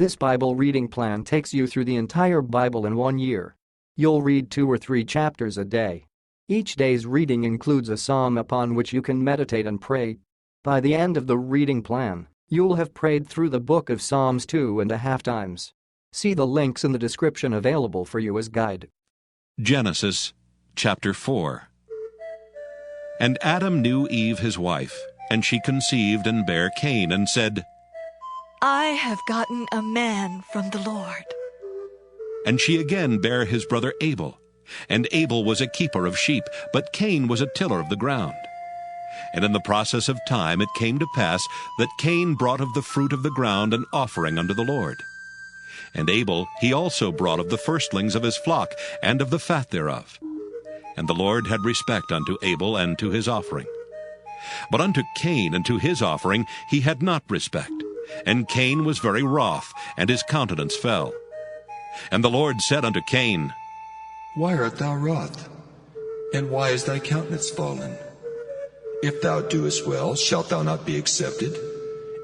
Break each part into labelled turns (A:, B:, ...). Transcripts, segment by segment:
A: This Bible reading plan takes you through the entire Bible in 1 year. You'll read 2 or 3 chapters a day. Each day's reading includes a psalm upon which you can meditate and pray. By the end of the reading plan, you'll have prayed through the book of Psalms 2.5 times. See the links in the description available for you as guide.
B: Genesis chapter 4. And Adam knew Eve his wife, and she conceived and bare Cain, and said,
C: I have gotten a man from the Lord.
B: And she again bare his brother Abel. And Abel was a keeper of sheep, but Cain was a tiller of the ground. And in the process of time it came to pass that Cain brought of the fruit of the ground an offering unto the Lord. And Abel he also brought of the firstlings of his flock, and of the fat thereof. And the Lord had respect unto Abel and to his offering. But unto Cain and to his offering he had not respect. And Cain was very wroth, and his countenance fell. And the Lord said unto Cain,
D: Why art thou wroth? And why is thy countenance fallen? If thou doest well, shalt thou not be accepted?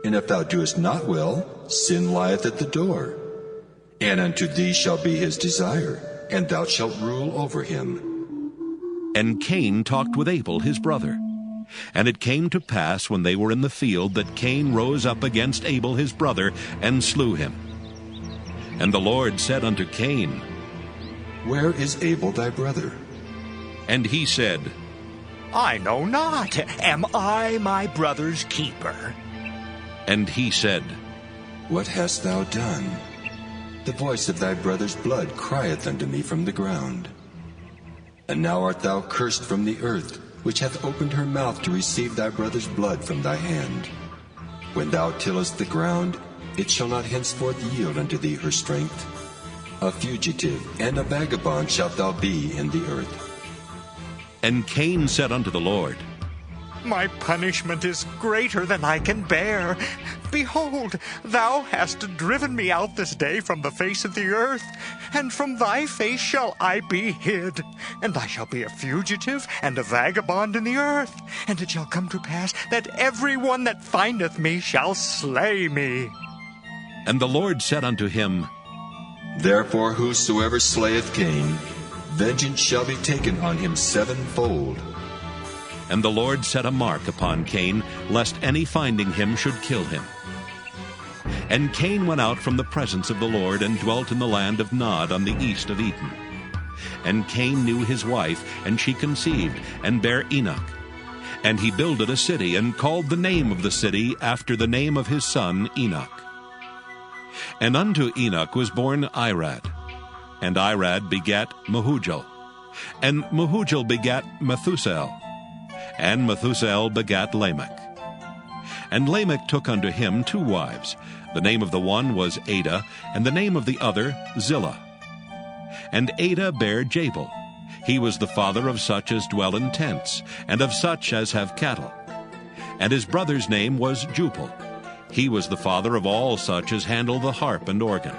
D: And if thou doest not well, sin lieth at the door. And unto thee shall be his desire, and thou shalt rule over him.
B: And Cain talked with Abel his brother. And it came to pass, when they were in the field, that Cain rose up against Abel his brother, and slew him. And the Lord said unto Cain,
D: Where is Abel thy brother?
B: And he said,
E: I know not. Am I my brother's keeper?
B: And he said,
D: What hast thou done? The voice of thy brother's blood crieth unto me from the ground. And now art thou cursed from the earth, which hath opened her mouth to receive thy brother's blood from thy hand. When thou tillest the ground, it shall not henceforth yield unto thee her strength. A fugitive and a vagabond shalt thou be in the earth.
B: And Cain said unto the Lord,
E: My punishment is greater than I can bear. Behold, thou hast driven me out this day from the face of the earth, and from thy face shall I be hid. And I shall be a fugitive and a vagabond in the earth. And it shall come to pass that every one that findeth me shall slay me.
B: And the Lord said unto him,
D: Therefore whosoever slayeth Cain, vengeance shall be taken on him sevenfold.
B: And the Lord set a mark upon Cain, lest any finding him should kill him. And Cain went out from the presence of the Lord, and dwelt in the land of Nod on the east of Eden. And Cain knew his wife, and she conceived, and bare Enoch. And he builded a city, and called the name of the city after the name of his son Enoch. And unto Enoch was born Irad. And Irad begat Mehujael. And Mehujael begat Methusael. And Methusael begat Lamech. And Lamech took unto him 2 wives. The name of the one was Adah, and the name of the other Zillah. And Adah bare Jabal. He was the father of such as dwell in tents, and of such as have cattle. And his brother's name was Jubal. He was the father of all such as handle the harp and organ.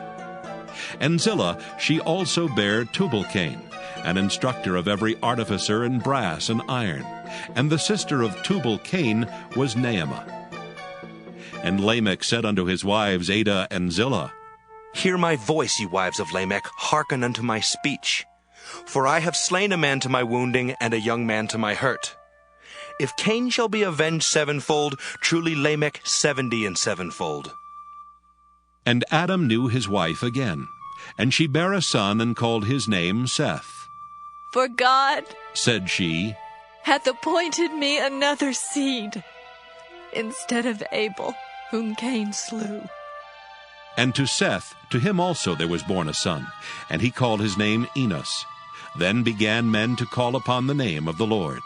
B: And Zillah, she also bare Tubal-Cain, an instructor of every artificer in brass and iron. And the sister of Tubal-Cain was Naamah. And Lamech said unto his wives Adah and Zillah,
F: Hear my voice, ye wives of Lamech, hearken unto my speech. For I have slain a man to my wounding, and a young man to my hurt. If Cain shall be avenged sevenfold, truly Lamech 70 and sevenfold.
B: And Adam knew his wife again, and she bare a son, and called his name Seth.
C: For God,
B: said she,
C: hath appointed me another seed, instead of Abel, whom Cain slew.
B: And to Seth, to him also there was born a son, and he called his name Enos. Then began men to call upon the name of the Lord.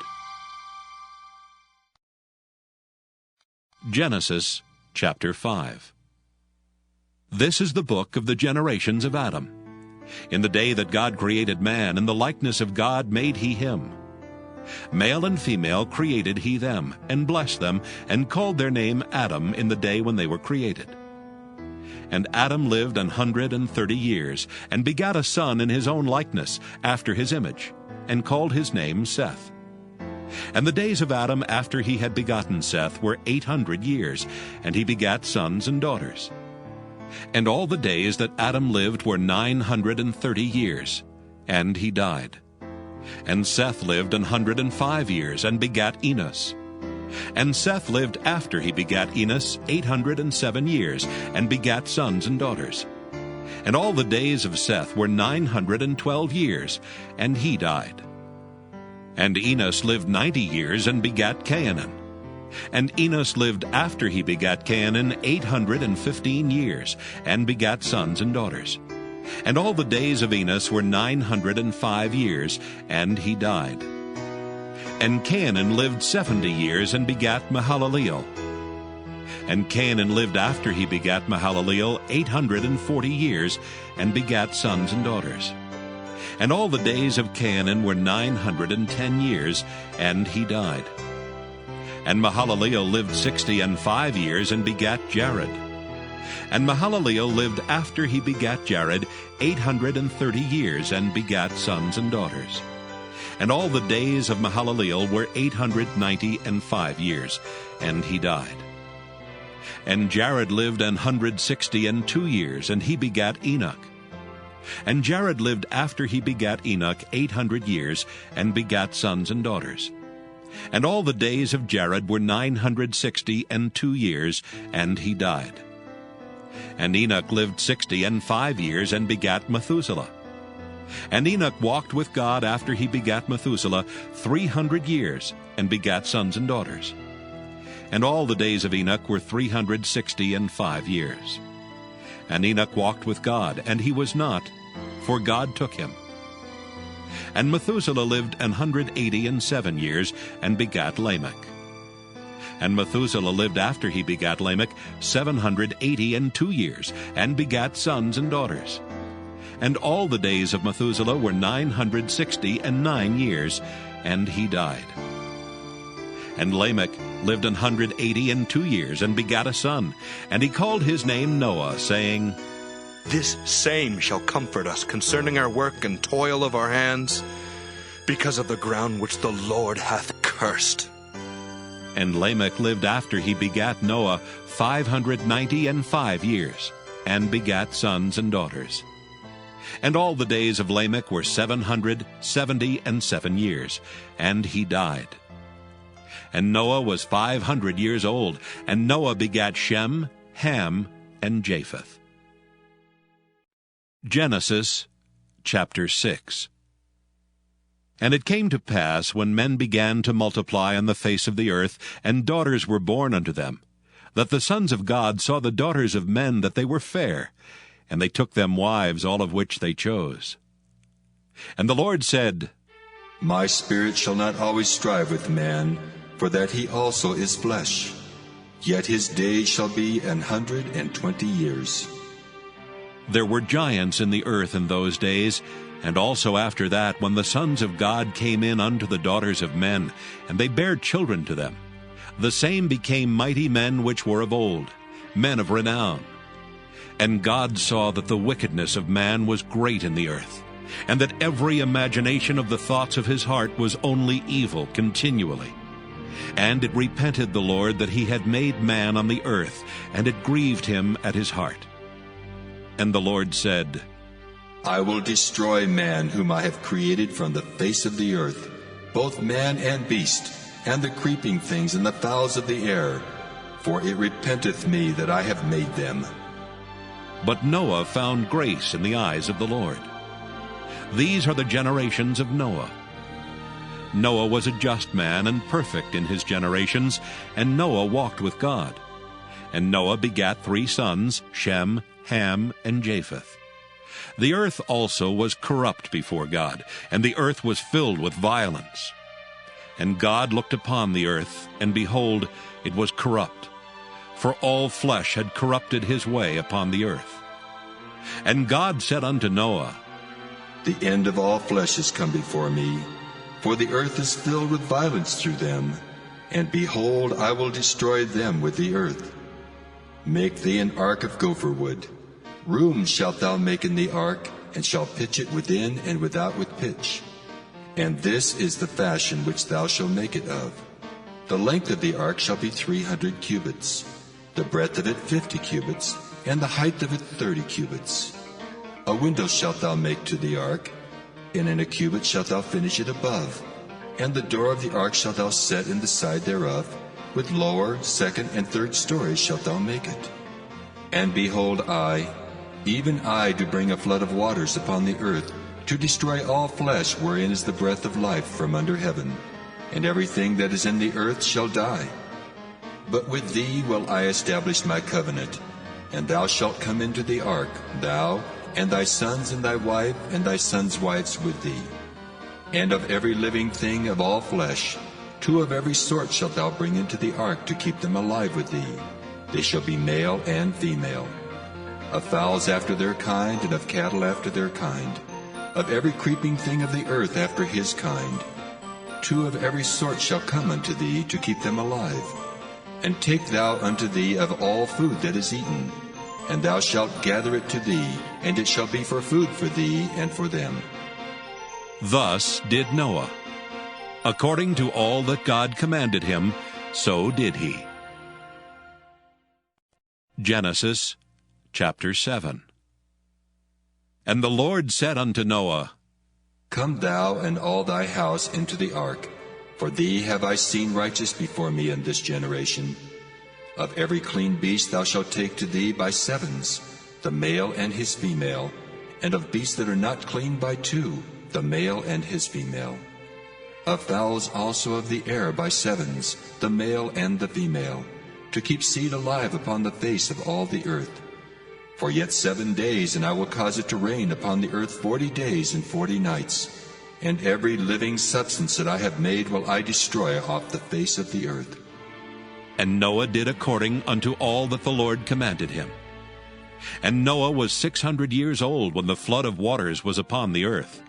B: Genesis chapter 5. This is the book of the generations of Adam. In the day that God created man, in the likeness of God made he him. Male and female created he them, and blessed them, and called their name Adam in the day when they were created. And Adam lived 130 years, and begat a son in his own likeness, after his image, and called his name Seth. And the days of Adam after he had begotten Seth were 800 years, and he begat sons and daughters. And all the days that Adam lived were 930 years, and he died. And Seth lived 105 years, and begat Enos. And Seth lived after he begat Enos 807 years, and begat sons and daughters. And all the days of Seth were 912 years, and he died. And Enos lived 90 years, and begat Cainan. And Enos lived after he begat Cainan 815 years, and begat sons and daughters. And all the days of Enos were 905 years, and he died. And Cainan lived 70 years, and begat Mahalaleel. And Cainan lived after he begat Mahalaleel 840 years, and begat sons and daughters. And all the days of Cainan were 910 years, and he died. And Mahalaleel lived 65 years, and begat Jared. And Mahalaleel lived after he begat Jared 830 years, and begat sons and daughters. And all the days of Mahalaleel were 895 years, and he died. And Jared lived 162 years, and he begat Enoch. And Jared lived after he begat Enoch 800 years, and begat sons and daughters. And all the days of Jared were 962 years, and he died. And Enoch lived 65 years, and begat Methuselah. And Enoch walked with God after he begat Methuselah 300 years, and begat sons and daughters. And all the days of Enoch were 365 years. And Enoch walked with God, and he was not, for God took him. And Methuselah lived 187 years, and begat Lamech. And Methuselah lived after he begat Lamech 782 years, and begat sons and daughters. And all the days of Methuselah were 969 years, and he died. And Lamech lived 182 years, and begat a son, and he called his name Noah, saying,
F: This same shall comfort us concerning our work and toil of our hands, because of the ground which the Lord hath cursed.
B: And Lamech lived after he begat Noah 595 years, and begat sons and daughters. And all the days of Lamech were 777 years, and he died. And Noah was 500 years old, and Noah begat Shem, Ham, and Japheth. Genesis chapter 6. And it came to pass, when men began to multiply on the face of the earth, and daughters were born unto them, that the sons of God saw the daughters of men that they were fair, and they took them wives, all of which they chose. And the Lord said,
D: My spirit shall not always strive with man, for that he also is flesh. Yet his days shall be 120 years.
B: There were giants in the earth in those days, and also after that, when the sons of God came in unto the daughters of men, and they bare children to them. The same became mighty men which were of old, men of renown. And God saw that the wickedness of man was great in the earth, and that every imagination of the thoughts of his heart was only evil continually. And it repented the Lord that he had made man on the earth, and it grieved him at his heart. And the Lord said,
D: I will destroy man whom I have created from the face of the earth, both man and beast, and the creeping things and the fowls of the air, for it repenteth me that I have made them.
B: But Noah found grace in the eyes of the Lord. These are the generations of Noah. Noah was a just man and perfect in his generations, and Noah walked with God. And Noah begat 3 sons, Shem, Ham, and Japheth. The earth also was corrupt before God, and the earth was filled with violence. And God looked upon the earth, and behold, it was corrupt, for all flesh had corrupted his way upon the earth. And God said unto Noah,
D: The end of all flesh is come before me, for the earth is filled with violence through them, and behold, I will destroy them with the earth. Make thee an ark of gopher wood. Rooms shalt thou make in the ark, and shalt pitch it within and without with pitch. And this is the fashion which thou shalt make it of. The length of the ark shall be 300 cubits, the breadth of it 50 cubits, and the height of it 30 cubits. A window shalt thou make to the ark, and in a cubit shalt thou finish it above. And the door of the ark shalt thou set in the side thereof, with lower, second, and third stories shalt thou make it. And behold, I, even I, do bring a flood of waters upon the earth, to destroy all flesh wherein is the breath of life from under heaven, and everything that is in the earth shall die. But with thee will I establish my covenant, and thou shalt come into the ark, thou, and thy sons, and thy wife, and thy sons' wives with thee. And of every living thing of all flesh, 2 of every sort shalt thou bring into the ark to keep them alive with thee. They shall be male and female. Of fowls after their kind, and of cattle after their kind. Of every creeping thing of the earth after his kind. 2 of every sort shall come unto thee to keep them alive. And take thou unto thee of all food that is eaten, and thou shalt gather it to thee, and it shall be for food for thee and for them.
B: Thus did Noah. According to all that God commanded him, so did he. Genesis chapter 7. And the Lord said unto Noah,
D: Come thou and all thy house into the ark, for thee have I seen righteous before me in this generation. Of every clean beast thou shalt take to thee by 7s, the male and his female, and of beasts that are not clean by 2, the male and his female. Of fowls also of the air by 7s, the male and the female, to keep seed alive upon the face of all the earth. For yet 7 days, and I will cause it to rain upon the earth 40 days and 40 nights, and every living substance that I have made will I destroy off the face of the earth.
B: And Noah did according unto all that the Lord commanded him. And Noah was 600 years old when the flood of waters was upon the earth.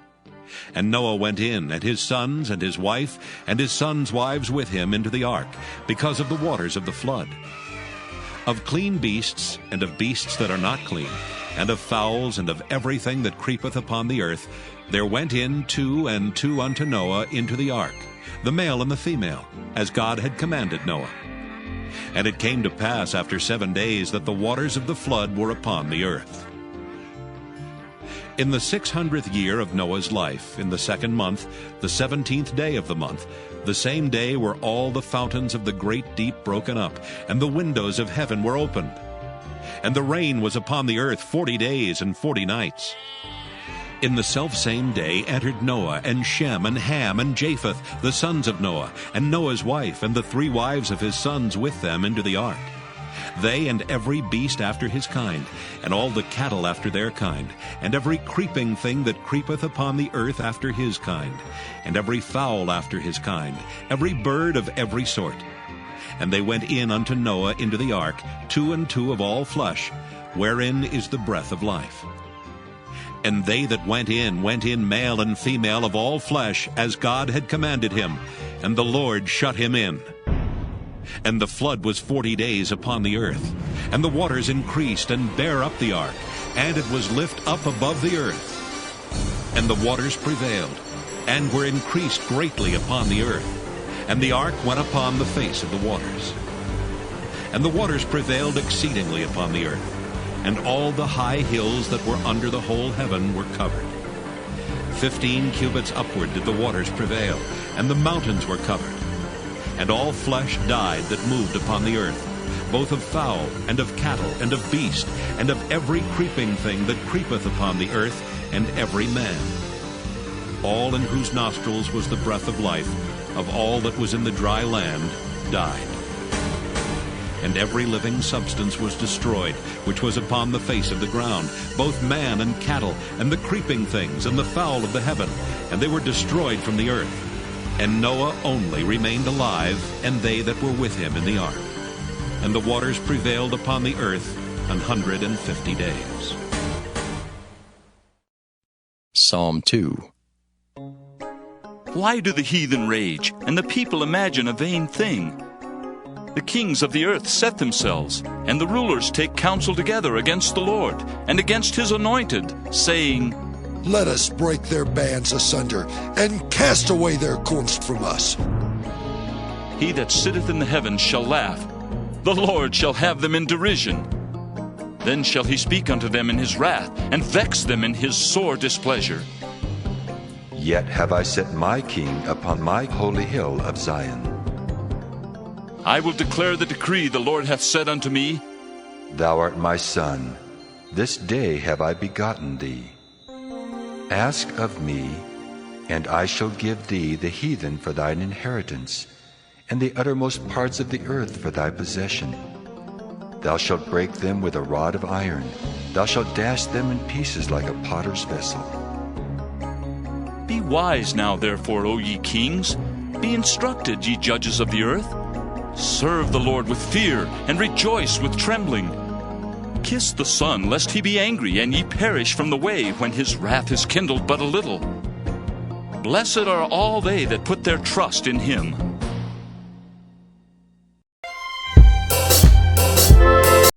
B: And Noah went in, and his sons, and his wife, and his sons' wives with him into the ark, because of the waters of the flood. Of clean beasts, and of beasts that are not clean, and of fowls, and of everything that creepeth upon the earth, there went in 2 and 2 unto Noah into the ark, the male and the female, as God had commanded Noah. And it came to pass after 7 days that the waters of the flood were upon the earth. In the 600th year of Noah's life, in the 2nd month, the 17th day of the month, the same day were all the fountains of the great deep broken up, and the windows of heaven were opened. And the rain was upon the earth 40 days and 40 nights. In the selfsame day entered Noah, and Shem, and Ham, and Japheth, the sons of Noah, and Noah's wife, and the 3 wives of his sons with them into the ark. They and every beast after his kind, and all the cattle after their kind, and every creeping thing that creepeth upon the earth after his kind, and every fowl after his kind, every bird of every sort. And they went in unto Noah into the ark, 2 and 2 of all flesh, wherein is the breath of life. And they that went in male and female of all flesh, as God had commanded him, and the Lord shut him in. And the flood was 40 days upon the earth, and the waters increased and bare up the ark, and it was lift up above the earth. And the waters prevailed, and were increased greatly upon the earth, and the ark went upon the face of the waters. And the waters prevailed exceedingly upon the earth, and all the high hills that were under the whole heaven were covered. 15 cubits upward did the waters prevail, and the mountains were covered. And all flesh died that moved upon the earth, both of fowl, and of cattle, and of beast, and of every creeping thing that creepeth upon the earth, and every man. All in whose nostrils was the breath of life, of all that was in the dry land, died. And every living substance was destroyed, which was upon the face of the ground, both man and cattle, and the creeping things, and the fowl of the heaven, and they were destroyed from the earth. And Noah only remained alive, and they that were with him in the ark. And the waters prevailed upon the earth 150 days.
G: Psalm 2.
H: Why do the heathen rage, and the people imagine a vain thing? The kings of the earth set themselves, and the rulers take counsel together against the Lord, and against his anointed, saying,
I: Let us break their bands asunder, and cast away their cords from us.
H: He that sitteth in the heavens shall laugh, the Lord shall have them in derision. Then shall he speak unto them in his wrath, and vex them in his sore displeasure.
D: Yet have I set my king upon my holy hill of Zion.
H: I will declare the decree the Lord hath said unto me,
D: Thou art my son, this day have I begotten thee. Ask of me, and I shall give thee the heathen for thine inheritance, and the uttermost parts of the earth for thy possession. Thou shalt break them with a rod of iron, thou shalt dash them in pieces like a potter's vessel.
H: Be wise now, therefore, O ye kings. Be instructed, ye judges of the earth. Serve the Lord with fear, and rejoice with trembling. Kiss the Son, lest he be angry, and ye perish from the way, when his wrath is kindled but a little. Blessed are all they that put their trust in him.